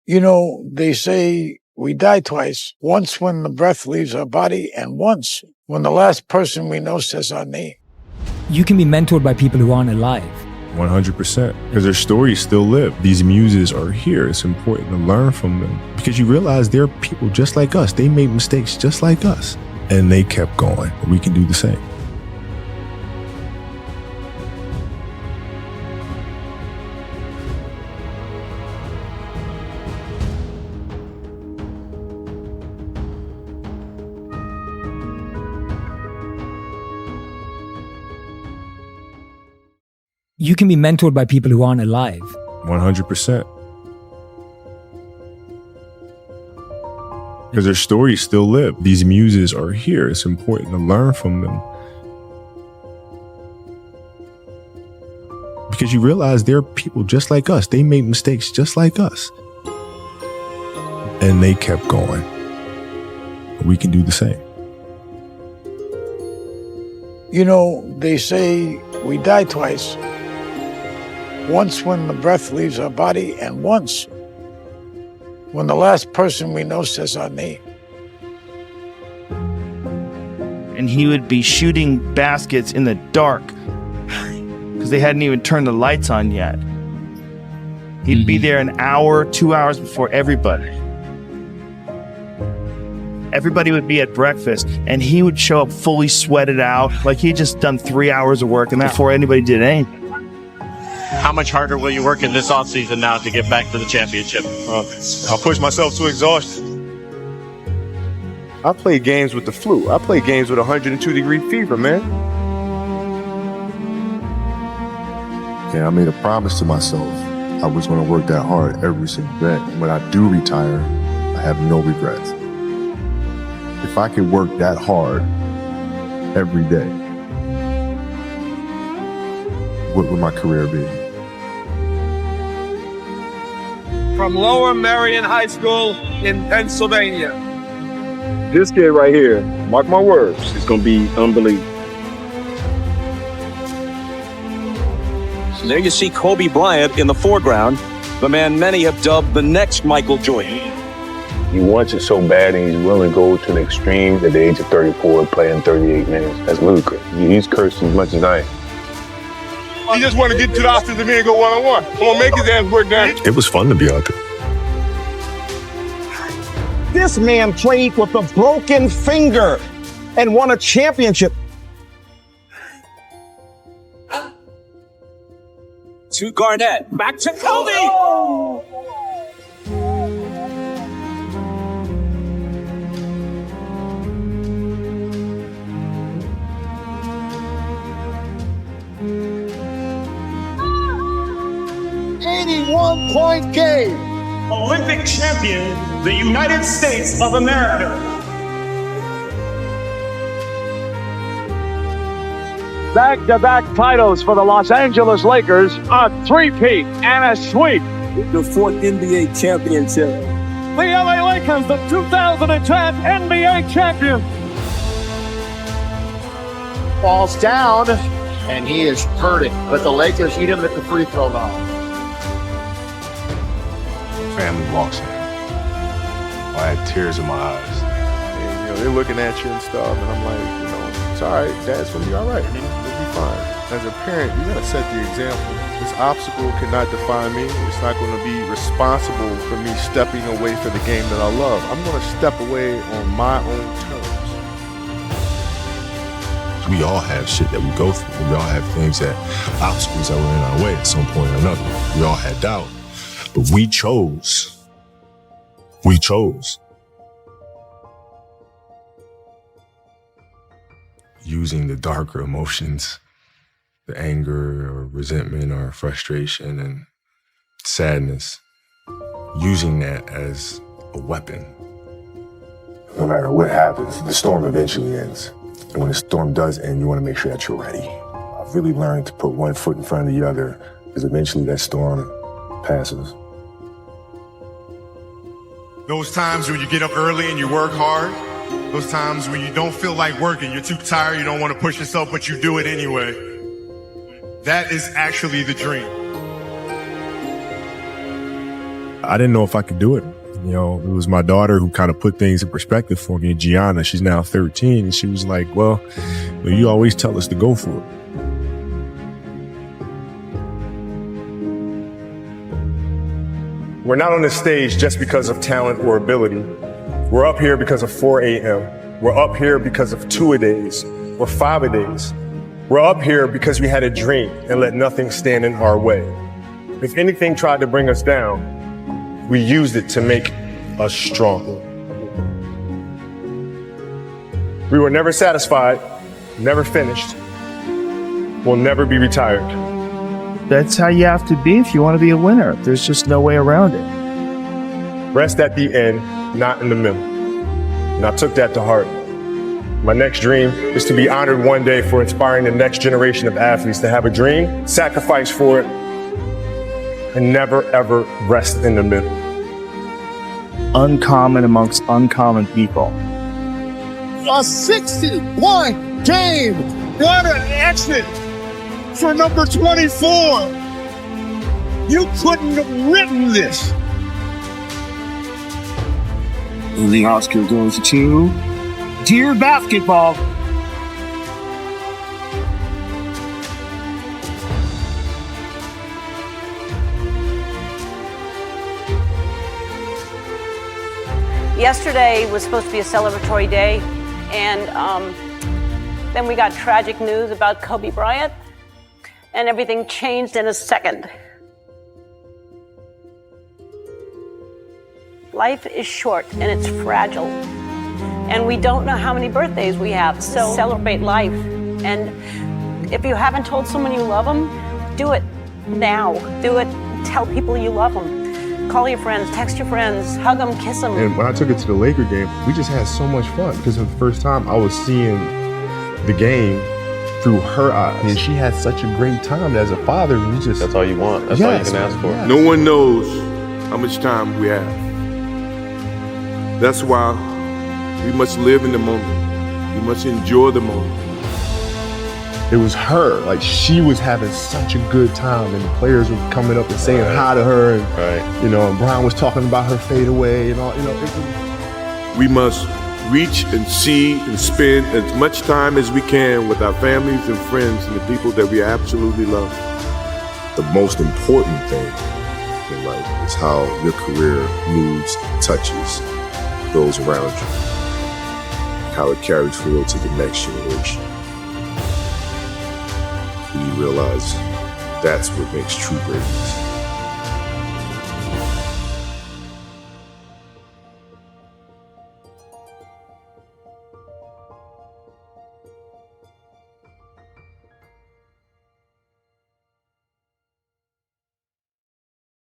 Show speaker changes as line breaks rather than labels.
You know, they say we die twice, once when the breath leaves our body and once when the last person we know says our name.
You can be mentored by people who aren't alive.
100%. Because their stories still live. These muses are here. It's important to learn from them because you realize they're people just like us. They made mistakes just like us. And they kept going. We can do the same.
You can be mentored by people who aren't alive.
100%. Because their stories still live. These muses are here. It's important to learn from them. Because you realize they're people just like us. They made mistakes just like us. And they kept going. We can do the same.
You know, they say we die twice. Once when the breath leaves our body and once when the last person we know says our name.
And he would be shooting baskets in the dark because they hadn't even turned the lights on yet. He'd be there an hour, 2 hours before everybody. Everybody would be at breakfast and he would show up fully sweated out, like he'd just done 3 hours of work and before anybody did anything.
How much harder will you work in this offseason now to get back to the championship?
I'll push myself to exhaustion. I play games with the flu. I play games with 102-degree fever, man.
Yeah, I made a promise to myself. I was going to work that hard every single day. When I do retire, I have no regrets. If I could work that hard every day, what would my career be?
From Lower Merion High School in Pennsylvania.
This kid right here, mark my words, is going to be unbelievable.
So there you see Kobe Bryant in the foreground, the man many have dubbed the next Michael Jordan.
He wants it so bad and he's willing to go to the extreme at the age of 34, playing 38 minutes. That's ludicrous. He's cursed as much as I am.
He just want to get to the offensive end and go one-on-one. Come on, make his ass work down.
It was fun to be out there.
This man played with a broken finger and won a championship.
To Garnett, back to Kobe!
Point game.
Olympic champion, the United States of America.
Back-to-back titles for the Los Angeles Lakers, a three-peat and a sweep.
The fourth NBA championship.
The LA Lakers, the 2010 NBA champions.
Falls down, and he is hurting. But the Lakers eat him at the free throw line.
Family walks in. I had tears in my eyes.
And, they're looking at you and stuff, and I'm like, it's all right. Dad's going to be all right. We'll be fine. As a parent, you got to set the example. This obstacle cannot define me. It's not going to be responsible for me stepping away from the game that I love. I'm going to step away on my own terms.
We all have shit that we go through. We all have things obstacles that were in our way at some point or another. We all had doubt. But we chose. We chose. Using the darker emotions, the anger or resentment or frustration and sadness, using that as a weapon.
No matter what happens, the storm eventually ends. And when the storm does end, you want to make sure that you're ready. I've really learned to put one foot in front of the other because eventually that storm passes.
Those times when you get up early and you work hard, those times when you don't feel like working, you're too tired, you don't want to push yourself, but you do it anyway. That is actually the dream.
I didn't know if I could do it. You know, it was my daughter who kind of put things in perspective for me. Gianna, she's now 13. And she was like, well, you always tell us to go for it.
We're not on this stage just because of talent or ability. We're up here because of 4 a.m. We're up here because of 2-a-days or 5-a-days. We're up here because we had a dream and let nothing stand in our way. If anything tried to bring us down, we used it to make us stronger. We were never satisfied, never finished. We'll never be retired.
That's how you have to be if you want to be a winner. There's just no way around it.
Rest at the end, not in the middle. And I took that to heart. My next dream is to be honored one day for inspiring the next generation of athletes to have a dream, sacrifice for it, and never ever rest in the middle.
Uncommon amongst uncommon people.
A 60-point game. What an exit for number 24. You couldn't have written this.
The Oscar goes to Dear Basketball.
Yesterday was supposed to be a celebratory day, and then we got tragic news about Kobe Bryant, and everything changed in a second. Life is short and it's fragile, and we don't know how many birthdays we have, so celebrate life. And if you haven't told someone you love them, do it now. Do it. Tell people you love them. Call your friends, text your friends, hug them, kiss them.
And when I took it to the Laker game, we just had so much fun because for the first time I was seeing the game through her eyes. And she had such a great time. As a father, that's all you want. That's all you can ask for.
Yes. No one knows how much time we have. That's why we must live in the moment. We must enjoy the moment.
It was her. Like, she was having such a good time, and the players were coming up and saying hi to her, and you know, and Brian was talking about her fadeaway and all. You know,
we must reach and see and spend as much time as we can with our families and friends and the people that we absolutely love.
The most important thing in life is how your career moves, touches those around you, how it carries forward to the next generation. And you realize that's what makes true greatness.